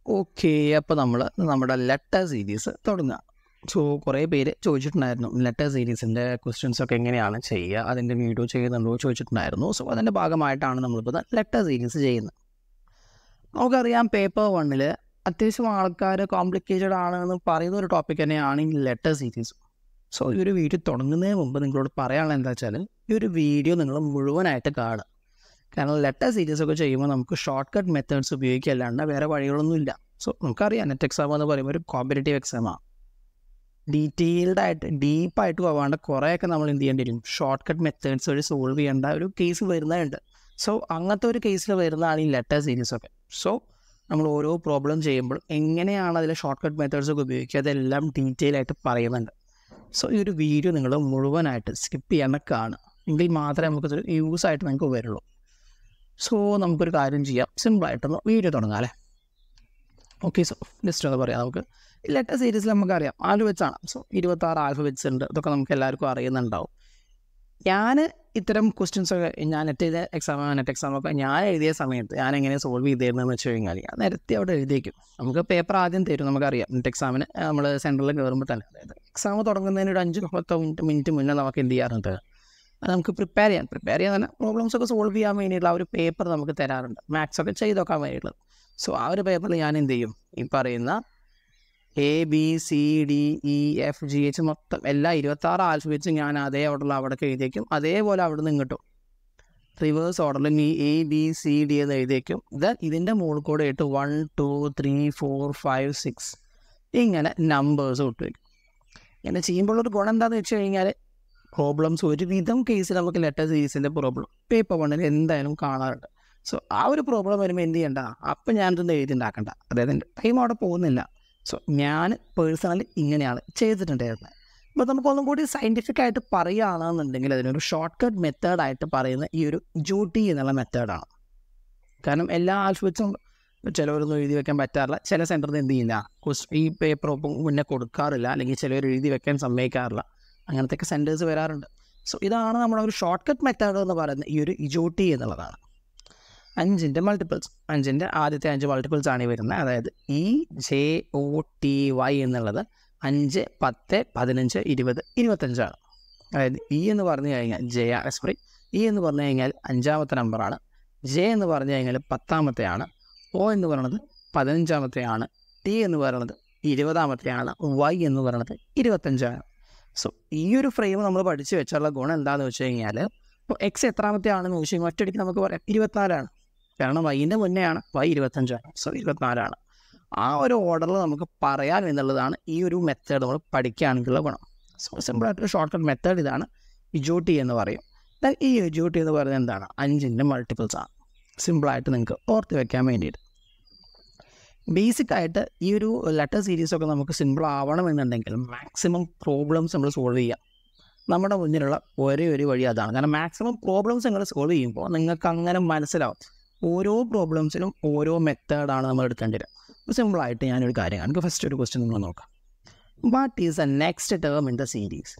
Okay, അപ്പോൾ നമ്മൾ നമ്മുടെ ലെറ്റർ സീരീസ് തുടങ്ങുക. സോ കുറേ പേര് ചോദിച്ചിട്ടുണ്ടായിരുന്നു ലെറ്റർ സീരീസിൻ്റെ ക്വസ്റ്റ്യൻസൊക്കെ എങ്ങനെയാണ് ചെയ്യുക, അതിൻ്റെ വീഡിയോ ചെയ്യുന്നുണ്ടോ ചോദിച്ചിട്ടുണ്ടായിരുന്നു. സോ അതിൻ്റെ ഭാഗമായിട്ടാണ് നമ്മളിപ്പോൾ ലെറ്റർ സീരീസ് ചെയ്യുന്നത്. നമുക്കറിയാം പേപ്പർ 1 അത്യാവശ്യം ആൾക്കാർ കോംപ്ലിക്കേറ്റഡ് ആണെന്ന് പറയുന്ന ഒരു ടോപ്പിക് തന്നെയാണ് ഈ ലെറ്റർ സീരീസ്. സോ ഈ ഒരു വീഡിയോ തുടങ്ങുന്നതിന് മുമ്പ് നിങ്ങളോട് പറയാനുള്ളത് എന്താ വെച്ചാൽ, ഈ ഒരു വീഡിയോ നിങ്ങൾ മുഴുവനായിട്ട് കാണുക. കാരണം ലെറ്റർ സീരീസൊക്കെ ചെയ്യുമ്പോൾ നമുക്ക് ഷോർട്ട് കട്ട് മെത്തേഡ്സ് ഉപയോഗിക്കുകയല്ലാണ്ട് വേറെ വഴികളൊന്നുമില്ല. സോ നമുക്കറിയാം നെറ്റ് എക്സാം എന്ന് പറയുമ്പോൾ ഒരു കോമ്പറ്റേറ്റീവ് എക്സാമാണ്. ഡീറ്റെയിൽഡായിട്ട് ഡീപ്പായിട്ട് പോകാണ്ട് കുറേയൊക്കെ നമ്മൾ എന്ത് ചെയ്യേണ്ടി വരും, ഷോർട്ട് കട്ട് മെത്തേഡ്സ് വഴി സോൾവ് ചെയ്യേണ്ട ഒരു കേസ് വരുന്നതുണ്ട്. സോ അങ്ങനത്തെ ഒരു കേസിൽ വരുന്നതാണ് ഈ ലെറ്റർ സീരീസൊക്കെ. സോ നമ്മൾ ഓരോ പ്രോബ്ലം ചെയ്യുമ്പോൾ എങ്ങനെയാണ് അതിലെ ഷോർട്ട് കട്ട് മെത്തേഡ്സൊക്കെ ഉപയോഗിക്കുക അതെല്ലാം ഡീറ്റെയിൽ ആയിട്ട് പറയുന്നുണ്ട്. സോ ഈ ഒരു വീഡിയോ നിങ്ങൾ മുഴുവനായിട്ട് സ്കിപ്പ് ചെയ്യാണ്ട് കാണുക, എങ്കിൽ മാത്രമേ നമുക്കതൊരു യൂസ് ആയിട്ട് നമുക്ക് വരുള്ളൂ. സോ നമുക്കൊരു കാര്യം ചെയ്യാം, സിമ്പിളായിട്ടൊന്ന് വീഡിയോ തുടങ്ങാം അല്ലേ. ഓക്കെ, സോ ജസ്റ്റ് ഒന്ന് പറയാം. നമുക്ക് ഈ ലെറ്റർ സീരീസിൽ നമുക്കറിയാം ആൽഫബറ്റ്സാണ്. സോ 26 ആൽഫബറ്റ്സ് ഉണ്ട്. ഇതൊക്കെ നമുക്ക് എല്ലാവർക്കും അറിയുന്നുണ്ടാവും. ഞാൻ ഇത്തരം ക്വസ്റ്റ്യൻസൊക്കെ ഞാൻ നെറ്റ് എക്സാമൊക്കെ ഞാൻ എഴുതിയ സമയത്ത് ഞാൻ എങ്ങനെ സോൾവ് ചെയ്തിരുന്നതെന്ന് വെച്ച് കഴിഞ്ഞാൽ, ഞാൻ നേരത്തെ അവിടെ എഴുതിയേക്കും. നമുക്ക് പേപ്പർ ആദ്യം തരും, നമുക്കറിയാം നെറ്റ് എക്സാമിന് നമ്മൾ സെൻറ്ററിൽ കയറുമ്പോൾ തന്നെ, അതായത് എക്സാം തുടങ്ങുന്നതിന് ഒരു 5-10 മിനിറ്റ് മുന്നേ നമുക്ക് എന്ത് ചെയ്യാറുണ്ട്, അത് നമുക്ക് പ്രിപ്പയർ ചെയ്യാൻ തന്നെ പ്രോബ്ലംസൊക്കെ സോൾവ് ചെയ്യാൻ വേണ്ടിയിട്ടുള്ള ആ ഒരു പേപ്പർ നമുക്ക് തരാറുണ്ട്, മാത്സൊക്കെ ചെയ്ത് നോക്കാൻ വേണ്ടിയിട്ടുള്ളത്. സോ ആ ഒരു പേപ്പറിൽ ഞാൻ എന്ത് ചെയ്യും, ഈ പറയുന്ന ABCDEFGH മൊത്തം എല്ലാ 26 ആൽഫബറ്റ്സും ഞാൻ അതേ ഓർഡറിൽ അവിടെ എഴുതിയേക്കും. അതേപോലെ അവിടെ നിന്ന് കിട്ടും റിവേഴ്സ് ഓർഡറിൽ ഈ ABCD എന്ന് എഴുതിയേക്കും. ഇതിൻ്റെ മുകളിൽ കൂടെ ഇട്ട് 1 2 3 4 5 6 ഇങ്ങനെ നമ്പേഴ്സ് ഇട്ടുവയ്ക്കും. ഇങ്ങനെ ചെയ്യുമ്പോഴൊരു ഗുണം എന്താണെന്ന് വെച്ച് കഴിഞ്ഞാൽ, പ്രോബ്ലംസ് ഒരുവിധം കേസിൽ നമുക്ക് ലെറ്റർ സീരീസിൻ്റെ പ്രോബ്ലം പേപ്പർ 1 എന്തായാലും കാണാറുണ്ട്. സോ ആ ഒരു പ്രോബ്ലം വരുമ്പോൾ എന്ത് ചെയ്യണ്ട, അപ്പം ഞാനിതൊന്നും എഴുതി ഉണ്ടാക്കണ്ട, അതായത് എൻ്റെ ടൈം അവിടെ പോകുന്നില്ല. സോ ഞാൻ പേഴ്സണലി ഇങ്ങനെയാണ് ചെയ്തിട്ടുണ്ടായിരുന്നത്. അപ്പോൾ നമുക്കൊന്നും കൂടി സയൻറ്റിഫിക് ആയിട്ട് പറയുകയാണെന്നുണ്ടെങ്കിൽ അതിനൊരു ഷോർട്ട് കട്ട് മെത്തേഡായിട്ട് പറയുന്ന ഈ ഒരു ജൂട്ടി എന്നുള്ള മെത്തേഡാണ്. കാരണം എല്ലാ ആൽഫബറ്റ്സും ചിലവരൊന്നും എഴുതി വെക്കാൻ പറ്റാറില്ല. ചില സെൻറ്ററിൽ എന്ത് ചെയ്യില്ല, ഈ പേപ്പർ മുന്നേ കൊടുക്കാറില്ല, അല്ലെങ്കിൽ ചിലവർ എഴുതി വെക്കാൻ സമ്മതിക്കാറില്ല. അങ്ങനത്തെയൊക്കെ സെൻറ്റേഴ്സ് വരാറുണ്ട്. സോ ഇതാണ് നമ്മുടെ ഒരു ഷോർട്ട് കട്ട് മെത്തേഡ് എന്ന് പറയുന്നത്, ഈ ഒരു ജൂട്ടി എന്നുള്ളതാണ്. 5ൻ്റെ മൾട്ടിപ്പിൾസ്, 5ൻ്റെ ആദ്യത്തെ 5 മൾട്ടിപ്പിൾസ് ആണ് ഈ വരുന്നത്. അതായത് EJOTY എന്നുള്ളത് 5 10 15 20 25 ആണ്. അതായത് എന്ന് പറഞ്ഞു കഴിഞ്ഞാൽ എന്ന് പറഞ്ഞു കഴിഞ്ഞാൽ 5ാമത്തെ നമ്പറാണ്, J എന്ന് പറഞ്ഞു കഴിഞ്ഞാൽ 10ാമത്തെയാണ്, O എന്ന് പറയുന്നത് 15ാമത്തെയാണ്, T എന്ന് പറയുന്നത് 20ാമത്തെയാണ്, Y എന്ന് പറയുന്നത് 25ആണ്. സോ ഈ ഒരു ഫ്രെയിം നമ്മൾ പഠിച്ചു വെച്ചുള്ള ഗുണം എന്താണെന്ന് വെച്ച് കഴിഞ്ഞാൽ, ഇപ്പോൾ X എത്രാമത്തെയാണെന്ന് ചോദിച്ചു കഴിഞ്ഞാൽ ഒറ്റയടിക്ക് നമുക്ക് പറയാം 24ആണ്. കാരണം വൈൻ്റെ മുന്നെയാണ്, Y 25ആണ്, സോ 24ആണ്. ആ ഒരു ഓർഡറിൽ നമുക്ക് പറയാൻ എന്നുള്ളതാണ് ഈ ഒരു മെത്തേഡ് നമ്മൾ പഠിക്കുകയാണെങ്കിലുള്ള ഗുണം. സോ സിമ്പിളായിട്ടൊരു ഷോർട്ട് കട്ട് മെത്തേഡ് ഇതാണ് ഇജോട്ടി എന്ന് പറയും. ഈ ഇജോട്ടി എന്ന് പറയുന്നത് എന്താണ്, 5ൻ്റെ മൾട്ടിപ്പിൾസ് ആണ്. സിമ്പിളായിട്ട് നിങ്ങൾക്ക് ഓർത്ത് വെക്കാൻ വേണ്ടിയിട്ട്. ബേസിക്കായിട്ട് ഈ ഒരു ലെറ്റർ സീരീസൊക്കെ നമുക്ക് സിമ്പിൾ ആവണമെന്നുണ്ടെങ്കിൽ മാക്സിമം പ്രോബ്ലംസ് നമ്മൾ സോൾവ് ചെയ്യാം. നമ്മുടെ മുന്നിലുള്ള ഒരേ ഒരു വഴി അതാണ്. കാരണം മാക്സിമം പ്രോബ്ലംസ് നിങ്ങൾ സോൾവ് ചെയ്യുമ്പോൾ നിങ്ങൾക്ക് അങ്ങനെ മനസ്സിലാവും ഓരോ പ്രോബ്ലംസിനും ഓരോ മെത്തേഡാണ് നമ്മൾ എടുക്കേണ്ടത്. സിമ്പിളായിട്ട് ഞാനൊരു കാര്യം, എനിക്ക് ഫസ്റ്റ് ഒരു ക്വസ്റ്റ്യൻ നിങ്ങൾ നോക്കാം. What is the next term in the series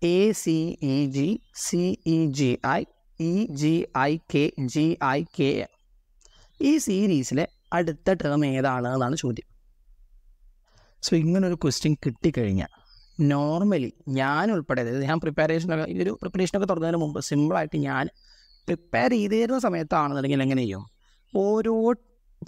ACEG CEGI EGIK GIKM? ഈ സീരീസിലെ അടുത്ത ടേം ഏതാണ് എന്നാണ് ചോദ്യം. സോ ഇങ്ങനൊരു ക്വസ്റ്റ്യൻ കിട്ടിക്കഴിഞ്ഞാൽ നോർമലി ഞാൻ ഉൾപ്പെടെ, അതായത് ഞാൻ ഈ ഒരു പ്രിപ്പറേഷനൊക്കെ തുടങ്ങുന്നതിന് മുമ്പ് സിമ്പിളായിട്ട് ഞാൻ പ്രിപ്പയർ ചെയ്തിരുന്ന സമയത്താണെന്നുണ്ടെങ്കിൽ എങ്ങനെ ചെയ്യും, ഓരോ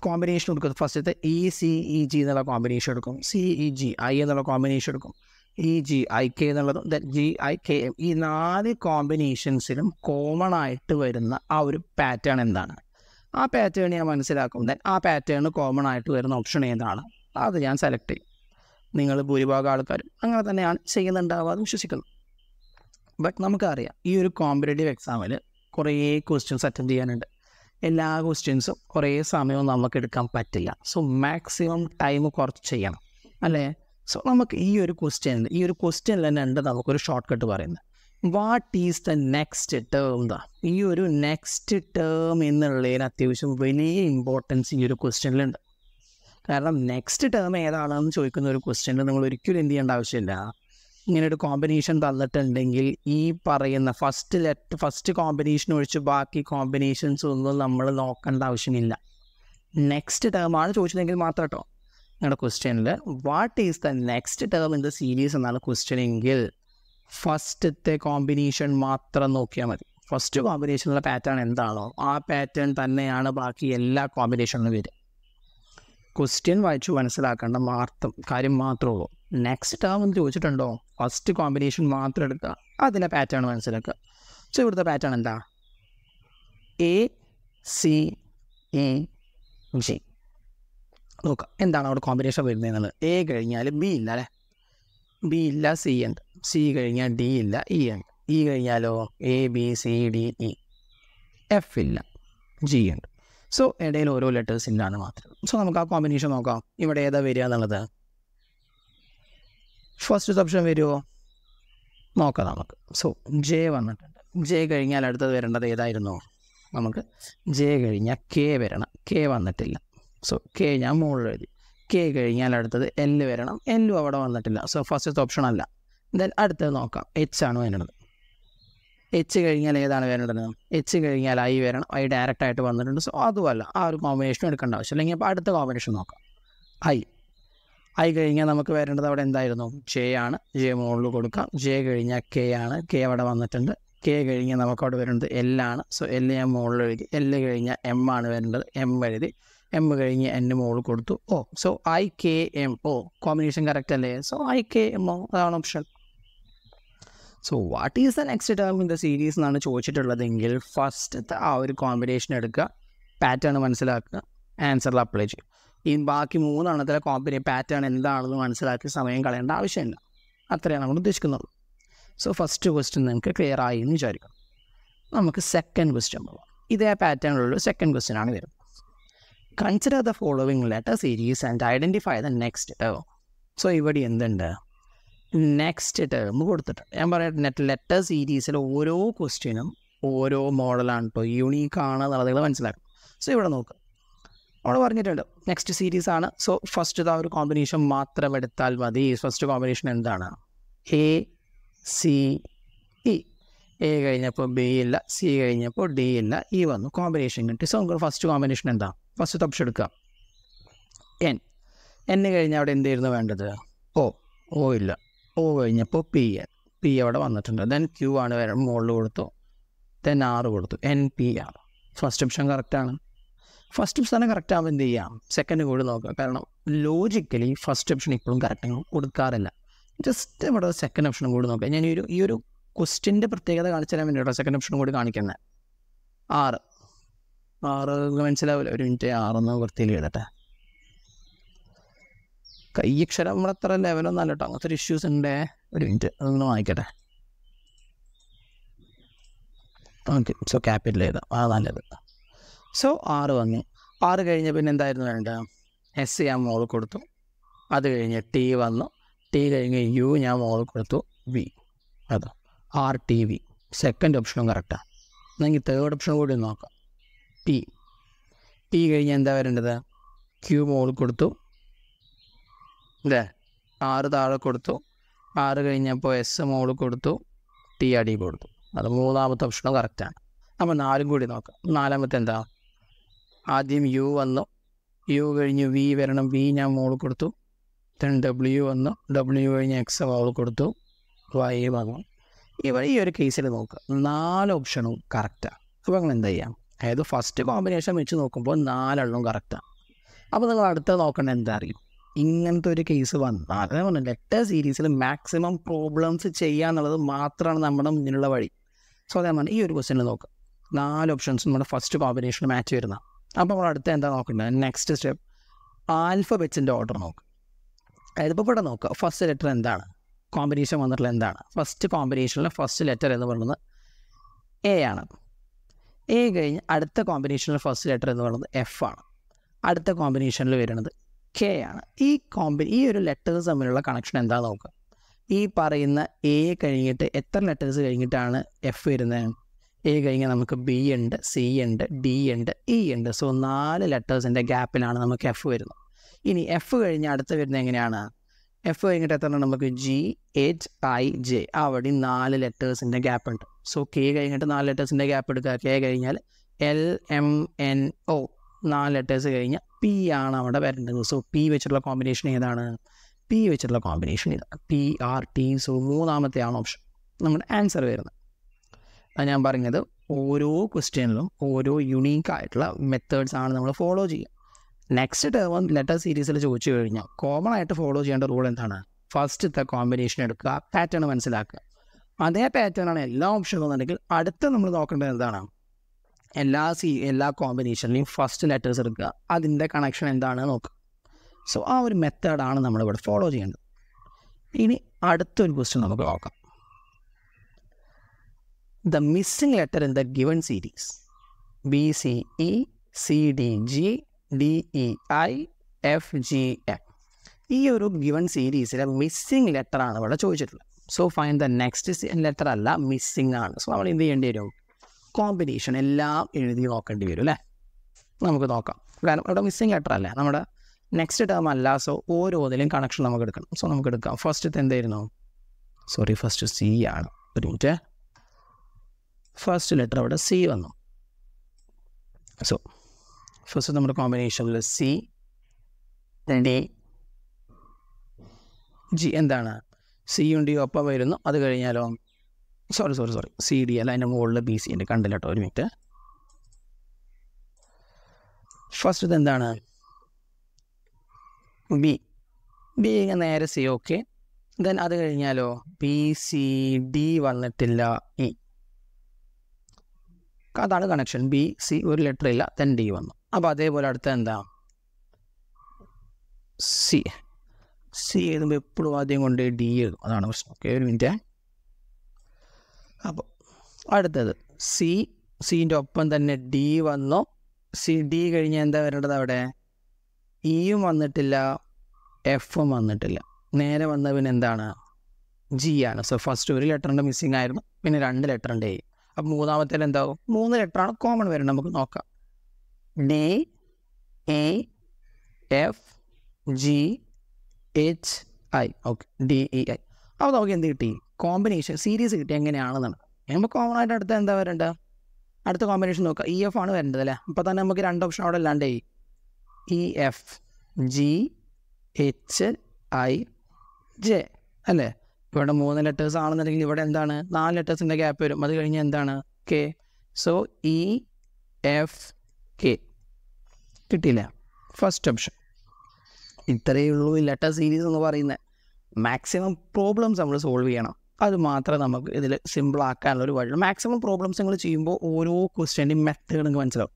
കോമ്പിനേഷൻ എടുക്കും. ഫസ്റ്റത്തെ ECEG എന്നുള്ള കോമ്പിനേഷൻ എടുക്കും, CEGI എന്നുള്ള കോമ്പിനേഷൻ എടുക്കും, EGIK എന്നുള്ളതും GIKM. ഈ 4 കോമ്പിനേഷൻസിലും കോമൺ ആയിട്ട് വരുന്ന ആ ഒരു പാറ്റേൺ എന്താണ്, ആ പാറ്റേൺ ഞാൻ മനസ്സിലാക്കും. ആ പാറ്റേൺ കോമൺ ആയിട്ട് വരുന്ന ഓപ്ഷൻ ഏതാണ് അത് ഞാൻ സെലക്ട് ചെയ്യും. നിങ്ങൾ ഭൂരിഭാഗം ആൾക്കാരും അങ്ങനെ തന്നെയാണ് ചെയ്യുന്നുണ്ടാവുക എന്ന് വിശ്വസിക്കുന്നു. ബട്ട് നമുക്കറിയാം ഈ ഒരു കോമ്പറ്റേറ്റീവ് എക്സാമിൽ കുറേ ക്വസ്റ്റ്യൻസ് അറ്റൻഡ് ചെയ്യാനുണ്ട്. എല്ലാ ക്വസ്റ്റ്യൻസും കുറേ സമയവും നമുക്ക് എടുക്കാൻ പറ്റില്ല. സോ മാക്സിമം ടൈം കുറച്ച് ചെയ്യണം അല്ലേ. സോ നമുക്ക് ഈ ഒരു ക്വസ്റ്റ്യനിൽ തന്നെ ഉണ്ട് നമുക്കൊരു ഷോർട്ട് കട്ട് പറയുന്നത്. What is the next term? ഈ ഒരു നെക്സ്റ്റ് ടേം എന്നുള്ളതിന് അത്യാവശ്യം വലിയ ഇമ്പോർട്ടൻസ് ഈ ഒരു ക്വസ്റ്റ്യനിലുണ്ട്. കാരണം നെക്സ്റ്റ് ടേം ഏതാണെന്ന് ചോദിക്കുന്ന ഒരു ക്വസ്റ്റ്യനിൽ നിങ്ങൾ ഒരിക്കലും എന്ത് ചെയ്യേണ്ട ആവശ്യമില്ല, ഇങ്ങനെ ഒരു കോമ്പിനേഷൻ തന്നിട്ടുണ്ടെങ്കിൽ ഈ പറയുന്ന ഫസ്റ്റ് കോമ്പിനേഷൻ ഒഴിച്ച് ബാക്കി കോമ്പിനേഷൻസ് ഒന്നും നമ്മൾ നോക്കേണ്ട ആവശ്യമില്ല. നെക്സ്റ്റ് ടേമാണ് ചോദിച്ചതെങ്കിൽ മാത്രം കേട്ടോ. നിങ്ങളുടെ ക്വസ്റ്റ്യനിൽ what is the next term in the series എന്നാണ് ക്വസ്റ്റ്യൻ എങ്കിൽ ഫസ്റ്റത്തെ കോമ്പിനേഷൻ മാത്രം നോക്കിയാൽ മതി. ഫസ്റ്റ് കോമ്പിനേഷനുള്ള പാറ്റേൺ എന്താണോ ആ പാറ്റേൺ തന്നെയാണ് ബാക്കി എല്ലാ കോമ്പിനേഷനിലും വരിക. ക്വസ്റ്റ്യൻ വായിച്ചു മനസ്സിലാക്കേണ്ട കാര്യം മാത്രമേ ഉള്ളൂ. നെക്സ്റ്റ് ടേം എന്ന് ചോദിച്ചിട്ടുണ്ടോ, ഫസ്റ്റ് കോമ്പിനേഷൻ മാത്രം എടുക്കുക, അതിലെ പാറ്റേൺ മനസ്സിലാക്കുക. സോ ഇവിടുത്തെ പാറ്റേൺ എന്താ? A C A G. നോക്കാം എന്താണ് അവിടെ കോമ്പിനേഷൻ വരുന്നതെന്നുള്ളത്. എ കഴിഞ്ഞാൽ ബി ഇല്ല അല്ലേ, ബി ഇല്ല, സി ഉണ്ട്. സി കഴിഞ്ഞാൽ ഡി ഇല്ല, ഇ ഉണ്ട്. ഇ കഴിഞ്ഞാലോ A B C D E. F ഇല്ല, ജി ഉണ്ട്. സോ ഇടയിൽ ഓരോ ലെറ്റേഴ്സ് ഇല്ലാന്ന് മാത്രം. സോ നമുക്ക് ആ കോമ്പിനേഷൻ നോക്കാം. ഇവിടെ ഏതാ വരിക എന്നുള്ളത്. ഫസ്റ്റ് ഓപ്ഷൻ വരുമോ നോക്കാം നമുക്ക്. സോ ജെ വന്നിട്ടുണ്ട്. ജെ കഴിഞ്ഞാൽ അടുത്തത് വരേണ്ടത് ഏതായിരുന്നു? നമുക്ക് ജെ കഴിഞ്ഞാൽ കെ വരണം. കെ വന്നിട്ടില്ല. സോ കെ ഞാൻ മുകളിൽ എഴുതി. കെ കഴിഞ്ഞാൽ അടുത്തത് എൽ വരണം. എല്ലും അവിടെ വന്നിട്ടില്ല. സോ ഫസ്റ്റത്തെ ഓപ്ഷൻ അല്ല. ദെൻ അടുത്തത് നോക്കാം. എച്ച് ആണ് വേണ്ടത്. എച്ച് കഴിഞ്ഞാൽ ഏതാണ് വരേണ്ടത്? എച്ച് കഴിഞ്ഞാൽ ഐ വരണം. ഐ ഡയറക്റ്റായിട്ട് വന്നിട്ടുണ്ട്. സോ അതുമല്ല, ആ ഒരു കോമ്പിനേഷൻ എടുക്കേണ്ട ആവശ്യം. അല്ലെങ്കിൽ അപ്പോൾ അടുത്ത കോമ്പിനേഷൻ നോക്കാം. ഐ കഴിഞ്ഞാൽ നമുക്ക് വരേണ്ടത് അവിടെ എന്തായിരുന്നു? ജെ ആണ്. ജെ മുകളിൽ കൊടുക്കാം. ജെ കഴിഞ്ഞാൽ കെ ആണ്. കെ അവിടെ വന്നിട്ടുണ്ട്. കെ കഴിഞ്ഞാൽ നമുക്ക് അവിടെ വരേണ്ടത് എല്ലാണ്. സോ എൽ ഞാൻ മുകളിൽ എഴുതി. എൽ കഴിഞ്ഞാൽ എം ആണ് വരേണ്ടത്. എം എഴുതി. എം കഴിഞ്ഞ് എൻ മുകളിൽ കൊടുത്തു. ഓ, സോ ഐ കെ എം. ഓ, കോമ്പിനേഷൻ കറക്റ്റ് അല്ലേ? So I K M O, അതാണ് option. So what is the next term in the series എന്നാണ് ചോദിച്ചിട്ടുള്ളതെങ്കിൽ ഫസ്റ്റത്തെ ആ ഒരു കോമ്പിനേഷൻ എടുക്കുക, പാറ്റേൺ മനസ്സിലാക്കുക, ആൻസറിൽ അപ്ലൈ ചെയ്യും. ഈ ബാക്കി മൂന്നെണ്ണത്തിലെ പാറ്റേൺ എന്താണെന്ന് മനസ്സിലാക്കി സമയം കളയേണ്ട ആവശ്യമില്ല. അത്രയാണ് നമ്മൾ ഉദ്ദേശിക്കുന്നത്. സോ ഫസ്റ്റ് ക്വസ്റ്റ്യൻ നിങ്ങൾക്ക് ക്ലിയർ ആയി എന്ന് വിചാരിക്കണം. നമുക്ക് സെക്കൻഡ് ക്വസ്റ്റ്യൻ പോകാം. ഇതേ പാറ്റേണിലുള്ള സെക്കൻഡ് ക്വസ്റ്റ്യൻ ആണ് വരുന്നത്. Consider the following letter series and identify the next term. So ഇവിടെ എന്തുണ്ട്? നെക്സ്റ്റ് ടേം കൊടുത്തിട്ടുണ്ട്. ഞാൻ പറയട്ടെ, ലെറ്റർ സീരീസിൽ ഓരോ ക്വസ്റ്റ്യനും ഓരോ മോഡലാണ് കേട്ടോ, യൂണീക്കാണ് എന്നുള്ളത് നിങ്ങൾ മനസ്സിലാക്കും. സോ ഇവിടെ നോക്കുക, അവിടെ പറഞ്ഞിട്ടുണ്ട് നെക്സ്റ്റ് സീരീസ് ആണ്. സോ ഫസ്റ്റ് ആ ഒരു കോമ്പിനേഷൻ മാത്രം എടുത്താൽ മതി. ഫസ്റ്റ് കോമ്പിനേഷൻ എന്താണ്? A C E. എ കഴിഞ്ഞപ്പോൾ ബി ഇല്ല, സി കഴിഞ്ഞപ്പോൾ ഡി ഇല്ല, ഇ വന്നു. കോമ്പിനേഷൻ കിട്ടി. സോ നമുക്ക് ഫസ്റ്റ് കോമ്പിനേഷൻ എന്താ? ഫസ്റ്റ് ഓപ്ഷൻ എടുക്കുക, എൻ. എൻ കഴിഞ്ഞാൽ അവിടെ എന്തായിരുന്നു വേണ്ടത്? ഓ ഇല്ല. ഓ കഴിഞ്ഞപ്പോൾ പി എൻ. പി അവിടെ വന്നിട്ടുണ്ട്. ദെൻ ക്യൂ ആണ് മുകളിൽ കൊടുത്തു. ദെൻ ആർ കൊടുത്തു. N P R. First option കറക്റ്റാണ്. ഫസ്റ്റ് ഓപ്ഷൻ തന്നെ കറക്റ്റ് ആകുമ്പോൾ എന്ത് ചെയ്യാം? സെക്കൻഡ് കൂടി നോക്കുക. കാരണം ലോജിക്കലി ഫസ്റ്റ് ഓപ്ഷൻ ഇപ്പോഴും കറക്റ്റ് കൊടുക്കാറില്ല. ജസ്റ്റ് ഇവിടെ സെക്കൻഡ് ഓപ്ഷനും കൂടി നോക്കുക. ഞാൻ ഈ ഒരു ക്വസ്റ്റ്യൻ്റെ പ്രത്യേകത കാണിച്ചു തരാൻ വേണ്ടിയിട്ടോ സെക്കൻഡ് ഓപ്ഷനും കൂടി കാണിക്കുന്നത്. ആറ് മനസ്സിലാവില്ല. ഒരു മിനിറ്റ്, ആറൊന്ന് വൃത്തിയിൽ എഴുതട്ടെ. കയ്യക്ഷരം നമ്മളത്ര ലെവലൊന്നും അല്ല കേട്ടോ, അങ്ങനത്തെ ഒരു ഇഷ്യൂസ് ഉണ്ട്. ഒരു മിനിറ്റ്, അതൊന്ന് വായിക്കട്ടെ. ഓക്കെ, സോ ക്യാപിറ്റൽ എഴുതാം, നല്ലത്. സോ 6 വന്നു. 6 കഴിഞ്ഞ പിന്നെ എന്തായിരുന്നു വേണ്ട? എസ് ഞാൻ മോൾ കൊടുത്തു. അത് കഴിഞ്ഞ് ടി വന്നു. ടി കഴിഞ്ഞ് യു ഞാൻ മോൾ കൊടുത്തു. വി, അതോ ആർ ടി വി. സെക്കൻഡ് ഓപ്ഷനും കറക്റ്റാണ്. എന്നെങ്കിൽ തേർഡ് ഓപ്ഷൻ കൂടി നോക്കാം. ടി കഴിഞ്ഞ് എന്താ വരേണ്ടത്? ക്യൂ മോൾ കൊടുത്തു അല്ലേ, 6 താഴെ കൊടുത്തു. 6 കഴിഞ്ഞപ്പോൾ എസ് മോൾ കൊടുത്തു, ടി അടി കൊടുത്തു. അത് മൂന്നാമത്തെ ഓപ്ഷനും കറക്റ്റാണ്. അപ്പോൾ 4 കൂടി നോക്കാം. നാലാമത്തെ എന്താ? ആദ്യം യു വന്നു. യു കഴിഞ്ഞ് വി വരണം. വി ഞാൻ മോൾ കൊടുത്തു. ദെൻ ഡബ്ല്യു വന്നു. ഡബ്ല്യു കഴിഞ്ഞ് എക്സ് മോൾ കൊടുത്തു. വൈ വന്നു. ഈ ഒരു കേസിൽ നോക്കുക, 4 ഓപ്ഷനും കറക്റ്റാണ്. അപ്പോൾ നിങ്ങൾ എന്താ ചെയ്യാം? അതായത് ഫസ്റ്റ് കോമ്പിനേഷൻ വെച്ച് നോക്കുമ്പോൾ 4 കറക്റ്റാണ്. അപ്പോൾ നിങ്ങൾ അടുത്ത നോക്കേണ്ടത് എന്താ അറിയും? ഇങ്ങനത്തെ ഒരു കേസ് വന്നാൽ അതേപോലെ ലെറ്റർ സീരീസിൽ മാക്സിമം പ്രോബ്ലംസ് ചെയ്യുക എന്നുള്ളത് മാത്രമാണ് നമ്മുടെ മുന്നിലുള്ള വഴി. സോ അതേപോലെ ഈ ഒരു ക്വസ്റ്റ്യനിൽ നോക്കുക, 4 ഓപ്ഷൻസ് നമ്മുടെ ഫസ്റ്റ് കോമ്പിനേഷൻ മാച്ച് വരുന്ന. അപ്പോൾ നമ്മൾ അടുത്ത എന്താ നോക്കേണ്ടത്? നെക്സ്റ്റ് സ്റ്റെപ്പ് ആൽഫബെറ്റ്സിൻ്റെ ഓർഡർ നോക്കുക. അതായത് ഇപ്പോൾ ഇവിടെ നോക്കുക, ഫസ്റ്റ് ലെറ്റർ എന്താണ്? കോമ്പിനേഷൻ വന്നിട്ടുള്ള എന്താണ്? ഫസ്റ്റ് കോമ്പിനേഷനിലെ ഫസ്റ്റ് ലെറ്റർ എന്ന് പറയുന്നത് എ ആണ്. എ കഴിഞ്ഞ് അടുത്ത കോമ്പിനേഷനിലെ ഫസ്റ്റ് ലെറ്റർ എന്ന് പറയുന്നത് എഫ് ആണ്. അടുത്ത കോമ്പിനേഷനിൽ വരുന്നത് കെ ആണ്. ഈ ഒരു ലെറ്റേഴ്സ് തമ്മിലുള്ള കണക്ഷൻ എന്താ നോക്കുക. ഈ പറയുന്ന എ കഴിഞ്ഞിട്ട് എത്ര ലെറ്റേഴ്സ് കഴിഞ്ഞിട്ടാണ് എഫ് വരുന്നത്? എ കഴിഞ്ഞാൽ നമുക്ക് ബി ഉണ്ട്, സി ഉണ്ട്, ഡി ഉണ്ട്, ഇ ഉണ്ട്. സോ 4 ലെറ്റേഴ്സിൻ്റെ ഗ്യാപ്പിലാണ് നമുക്ക് എഫ് വരുന്നത്. ഇനി എഫ് കഴിഞ്ഞ് അടുത്ത് വരുന്നത് എങ്ങനെയാണ്? എഫ് കഴിഞ്ഞിട്ട് എത്ര നമുക്ക്? G H I J. അവിടെ 4 ലെറ്റേഴ്സിൻ്റെ ഗ്യാപ്പ് ഉണ്ട്. സോ കെ കഴിഞ്ഞിട്ട് 4 ലെറ്റേഴ്സിൻ്റെ ഗ്യാപ്പ് എടുക്കുക. കെ കഴിഞ്ഞാൽ L M N O 4 letters കഴിഞ്ഞ് പി ആണ് അവിടെ വരേണ്ടത്. സോ പി വെച്ചിട്ടുള്ള കോമ്പിനേഷൻ ഏതാണ്? പി വെച്ചിട്ടുള്ള കോമ്പിനേഷൻ ഇതാണ്, PRT. സോ മൂന്നാമത്തെയാണ് ഓപ്ഷൻ നമ്മുടെ ആൻസർ വരുന്നത്. അത് ഞാൻ പറഞ്ഞത് ഓരോ ക്വസ്റ്റ്യനിലും ഓരോ യുണീക്ക് ആയിട്ടുള്ള മെത്തേഡ്സ് ആണ് നമ്മൾ ഫോളോ ചെയ്യുക. നെക്സ്റ്റ് ടേം ലെറ്റർ സീരീസിൽ ചോദിച്ചു കഴിഞ്ഞാൽ കോമൺ ആയിട്ട് ഫോളോ ചെയ്യേണ്ട റൂൾ എന്താണ്? ഫസ്റ്റത്തെ കോമ്പിനേഷൻ എടുക്കുക, പാറ്റേൺ മനസ്സിലാക്കുക. അതേ പാറ്റേൺ ആണ് എല്ലാ ഓപ്ഷനും എന്നുണ്ടെങ്കിൽ അടുത്ത നമ്മൾ നോക്കേണ്ടത് എന്താണ്? എല്ലാ കോമ്പിനേഷനിലെയും ഫസ്റ്റ് ലെറ്റേഴ്സ് എടുക്കുക, അതിൻ്റെ കണക്ഷൻ എന്താണെന്ന് നോക്കുക. സോ ആ ഒരു മെത്തേഡാണ് നമ്മളിവിടെ ഫോളോ ചെയ്യേണ്ടത്. ഇനി അടുത്തൊരു ക്വസ്റ്റ്യൻ നമുക്ക് നോക്കാം. The missing letter in the given series BCE CDG DEI FGM. ഈ ഒരു ഗിവൺ സീരീസിലെ മിസ്സിംഗ് ലെറ്ററാണ് ഇവിടെ ചോദിച്ചിട്ടുള്ളത്. So find the next letter അല്ല, മിസ്സിംഗ് ആണ്. സോ നമ്മൾ എന്ത് ചെയ്യേണ്ടി വരും? കോമ്പിനേഷൻ എല്ലാം എഴുതി നോക്കേണ്ടി വരും അല്ലേ? നമുക്ക് നോക്കാം. കാരണം ഇവിടെ മിസ്സിംഗ് ലെറ്റർ അല്ലേ, നമ്മുടെ നെക്സ്റ്റ് ടേം അല്ല. സോ ഓരോന്നിലും കണക്ഷൻ നമുക്ക് എടുക്കണം. സോ നമുക്ക് എടുക്കാം. ഫസ്റ്റത്തെ എന്തായിരുന്നു? ഫസ്റ്റ് C ആണ്. ഒരു മിനിറ്റ്, ഫസ്റ്റ് ലെറ്റർ അവിടെ C വന്നു. സോ ഫസ്റ്റ് നമ്മുടെ കോമ്പിനേഷനിൽ C D G എന്താണ്? C യും D ഒപ്പം വരുന്നു. അത് കഴിഞ്ഞാലോ സോറി CD അല്ല, അതിൻ്റെ മുകളിൽ BC ഉണ്ട്. കണ്ടില്ല കേട്ടോ, ഒരു മിനിറ്റ്. ഫസ്റ്റ് ഇത് എന്താണ്? B നേരെ C. ഓക്കെ, ദെൻ അത് കഴിഞ്ഞാലോ BCD വന്നിട്ടില്ല, E. അതാണ് കണക്ഷൻ. BC ഒരു ലെറ്റർ ഇല്ല, ദെൻ D വന്നു. അപ്പോൾ അതേപോലെ അടുത്ത എന്താ? C എഴുതുമ്പോൾ എപ്പോഴും ആദ്യം കൊണ്ട് D എഴുതും, അതാണ് പ്രശ്നം. ഓക്കെ, ഒരു മിനിറ്റ്. അപ്പോൾ അടുത്തത് Cൻ്റെ ഒപ്പം തന്നെ D വന്നു. D കഴിഞ്ഞ് എന്താ വരേണ്ടത്? അവിടെ ഇയും വന്നിട്ടില്ല, എഫും വന്നിട്ടില്ല. നേരെ വന്ന പിന്നെ എന്താണ്? G ആണ്. സോ ഫസ്റ്റ് ഒരു ലെറ്ററിൻ്റെ മിസ്സിങ് ആയിരുന്നു, പിന്നെ 2 ലെറ്ററിൻ്റെ A. അപ്പോൾ മൂന്നാമത്തേൽ എന്താവും? 3 ലെറ്ററാണ് കോമൺ വരുന്നത്. നമുക്ക് നോക്കാം. D E F G H I. Okay, DEI. അപ്പോൾ നമുക്ക് എന്ത് കിട്ടി? കോമ്പിനേഷൻ സീരീസ് കിട്ടി. എങ്ങനെയാണെന്നാണ് നമ്മൾ കോമൺ ആയിട്ട് അടുത്ത എന്താ വരേണ്ടത്? അടുത്ത കോമ്പിനേഷൻ നോക്കുക. EF ആണ് വരേണ്ടത് അല്ലേ? അപ്പോൾ തന്നെ നമുക്ക് 2 ഓപ്ഷൻ അവിടെ അല്ലാണ്ടേ EF G H I J അല്ലേ? ഇവിടെ 3 ലെറ്റേഴ്സ് ആണെന്നുണ്ടെങ്കിൽ ഇവിടെ എന്താണ്? 4 ലെറ്റേഴ്സിൻ്റെ ഗ്യാപ്പ് വരും. അത് കഴിഞ്ഞ് എന്താണ്? K. സോ EF K കിട്ടിയില്ല, ഫസ്റ്റ് ഓപ്ഷൻ. ഇത്രയേ ഉള്ളൂ ഈ ലെറ്റർ സീരീസ് എന്ന് പറയുന്നത്. മാക്സിമം പ്രോബ്ലംസ് നമ്മൾ സോൾവ് ചെയ്യണം. അത് മാത്രമേ നമുക്ക് ഇതിൽ സിമ്പിളാക്കാനുള്ളൊരു വഴിയുള്ളൂ. മാക്സിമം പ്രോബ്ലംസ് നിങ്ങൾ ചെയ്യുമ്പോൾ ഓരോ ക്വസ്റ്റ്യൻ്റെയും മെത്തേഡ് നിങ്ങൾക്ക് മനസ്സിലാവും.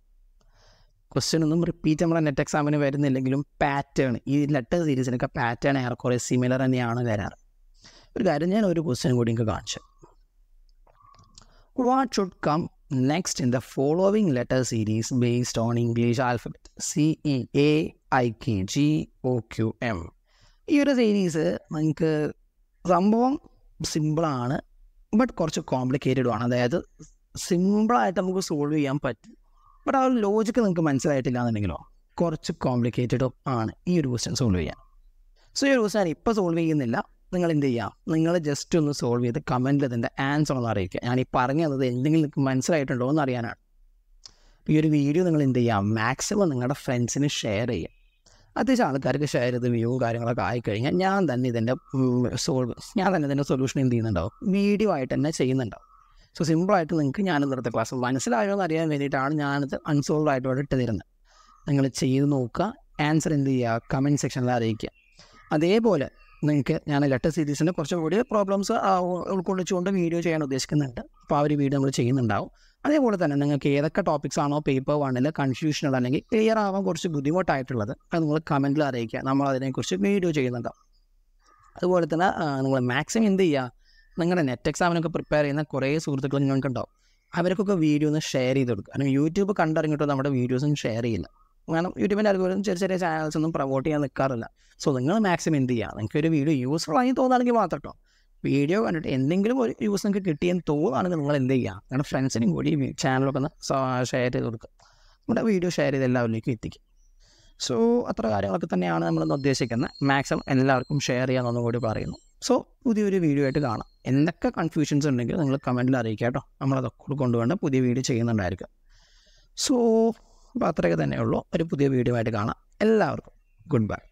ക്വസ്റ്റ്യൻ ഒന്നും റിപ്പീറ്റ് നമ്മളെ നെറ്റ് എക്സാമിന് വരുന്നില്ലെങ്കിലും പാറ്റേൺ, ഈ ലെറ്റർ സീരീസിനൊക്കെ പാറ്റേൺ ഏറെക്കുറെ സിമിലർ തന്നെയാണ് വരാറ്. ഒരു കാര്യം, ഞാൻ ഒരു ക്വസ്റ്റ്യൻ കൂടി നിങ്ങൾക്ക് കാണിച്ചു. What should come next in the following letter series based on English alphabet CEAIKGOQM. ഈ ഒരു സീരീസ് നിങ്ങൾക്ക് സംഭവം സിമ്പിളാണ്, ബട്ട് കുറച്ച് കോംപ്ലിക്കേറ്റഡും ആണ്. അതായത് സിമ്പിളായിട്ട് നമുക്ക് സോൾവ് ചെയ്യാൻ പറ്റും, ബട്ട് ആ ഒരു ലോജിക്ക് നിങ്ങൾക്ക് മനസ്സിലായിട്ടില്ല എന്നുണ്ടെങ്കിലോ കുറച്ച് കോംപ്ലിക്കേറ്റഡും ആണ് ഈ ഒരു ക്വസ്റ്റ്യൻ സോൾവ് ചെയ്യാൻ. സോ ഈ ഒരു ക്വസ്റ്റ്യൻ ഇപ്പോൾ സോൾവ് ചെയ്യുന്നില്ല. നിങ്ങൾ എന്ത് ചെയ്യുക? നിങ്ങൾ ജസ്റ്റ് ഒന്ന് സോൾവ് ചെയ്ത് കമൻറ്റിൽ ഇതിൻ്റെ ആൻസർ ഒന്ന് അറിയിക്കുക. ഞാൻ ഈ പറഞ്ഞു തന്നത് എന്തെങ്കിലും നിങ്ങൾക്ക് മനസ്സിലായിട്ടുണ്ടോ എന്ന് അറിയാനാണ്. ഈ ഒരു വീഡിയോ നിങ്ങൾ എന്ത് ചെയ്യുക? മാക്സിമം നിങ്ങളുടെ ഫ്രണ്ട്സിന് ഷെയർ ചെയ്യുക. അത്യാവശ്യം ആൾക്കാർക്ക് ഷെയർ ചെയ്ത് വ്യൂവും കാര്യങ്ങളൊക്കെ ആയിക്കഴിഞ്ഞാൽ ഞാൻ തന്നെ ഇതിൻ്റെ സൊല്യൂഷൻ എന്ത് ചെയ്യുന്നുണ്ടാവും? വീഡിയോ ആയിട്ട് തന്നെ ചെയ്യുന്നുണ്ടാവും. സോ സിമ്പിളായിട്ട് നിങ്ങൾക്ക് ഞാൻ ഇന്നത്തെ ക്ലാസ് മനസ്സിലായോ എന്ന് അറിയാൻ വേണ്ടിയിട്ടാണ് ഞാനത് അൺസോൾവ് ആയിട്ട് ഇവിടെ ഇട്ട് തരുന്നത്. നിങ്ങൾ ചെയ്ത് നോക്കുക, ആൻസർ എന്ത് ചെയ്യുക? കമൻറ്റ് സെക്ഷനിൽ അറിയിക്കുക. അതേപോലെ നിങ്ങൾക്ക് ഞാൻ ലെറ്റർ സീരീസിൻ്റെ കുറച്ചും കൂടി പ്രോബ്ലംസ് ഉൾക്കൊള്ളിച്ചുകൊണ്ട് വീഡിയോ ചെയ്യാൻ ഉദ്ദേശിക്കുന്നുണ്ട്. അപ്പോൾ ആ ഒരു വീഡിയോ നമ്മൾ ചെയ്യുന്നുണ്ടാവും. അതേപോലെ തന്നെ നിങ്ങൾക്ക് ഏതൊക്കെ ടോപ്പിക്സ് ആണോ പേപ്പർ 1 കൺഫ്യൂഷനുള്ള അല്ലെങ്കിൽ ക്ലിയർ ആവാൻ കുറച്ച് ബുദ്ധിമുട്ടായിട്ടുള്ളത് അത് നിങ്ങൾ കമൻറ്റിൽ അറിയിക്കുക. നമ്മൾ അതിനെക്കുറിച്ച് വീഡിയോ ചെയ്യുന്നുണ്ടാവും. അതുപോലെ തന്നെ നിങ്ങൾ മാക്സിമം എന്ത് ചെയ്യുക? നിങ്ങളുടെ നെറ്റ് എക്സാമിനൊക്കെ പ്രിപ്പയർ ചെയ്യുന്ന കുറേ സുഹൃത്തുക്കൾ നിങ്ങൾക്കുണ്ടാവും. അവർക്കൊക്കെ വീഡിയോ ഒന്ന് ഷെയർ ചെയ്ത് കൊടുക്കുക. കാരണം യൂട്യൂബ് കണ്ടിറങ്ങിയിട്ടോ നമ്മുടെ വീഡിയോസും ഷെയർ ചെയ്യില്ല. കാരണം യൂട്യൂബിൻ്റെ അൽഗോരിതം ചെറിയ ചാനൽസ് ഒന്നും പ്രൊമോട്ട് ചെയ്യാൻ നിൽക്കാറില്ല. സോ നിങ്ങൾ മാക്സിമം എന്ത് ചെയ്യുക? നിങ്ങൾക്ക് ഒരു വീഡിയോ യൂസ്ഫുൾ ആയി തോന്നുകയാണെങ്കിൽ മാത്രം കേട്ടോ, വീഡിയോ കണ്ടിട്ട് എന്തെങ്കിലും ഒരു യൂസ് നിങ്ങൾക്ക് കിട്ടിയെന്ന് തോന്നുകയാണെങ്കിൽ നിങ്ങൾ എന്ത് ചെയ്യുക? നിങ്ങളുടെ ഫ്രണ്ട്സിനും കൂടി ചാനലൊക്കെ ഒന്ന് ഷെയർ ചെയ്ത് കൊടുക്കുക. നമ്മുടെ വീഡിയോ ഷെയർ ചെയ്ത് എല്ലാവരിലേക്കും എത്തിക്കും. സോ അത്ര കാര്യങ്ങളൊക്കെ തന്നെയാണ് നമ്മളൊന്ന് ഉദ്ദേശിക്കുന്നത്. മാക്സിമം എല്ലാവർക്കും ഷെയർ ചെയ്യാമെന്നൊന്നും കൂടി പറയുന്നു. സോ പുതിയൊരു വീഡിയോ ആയിട്ട് കാണാം. എന്തൊക്കെ കൺഫ്യൂഷൻസ് ഉണ്ടെങ്കിൽ നിങ്ങൾ കമൻറ്റിൽ അറിയിക്കുക കേട്ടോ. നമ്മളതൊക്കെ കൊണ്ടുകൊണ്ട് പുതിയ വീഡിയോ ചെയ്യുന്നുണ്ടായിരിക്കും. സോ അപ്പോൾ അത്രയൊക്കെ തന്നെ ഉള്ളൂ. ഒരു പുതിയ വീഡിയോ ആയിട്ട് കാണാം. എല്ലാവർക്കും ഗുഡ് ബൈ.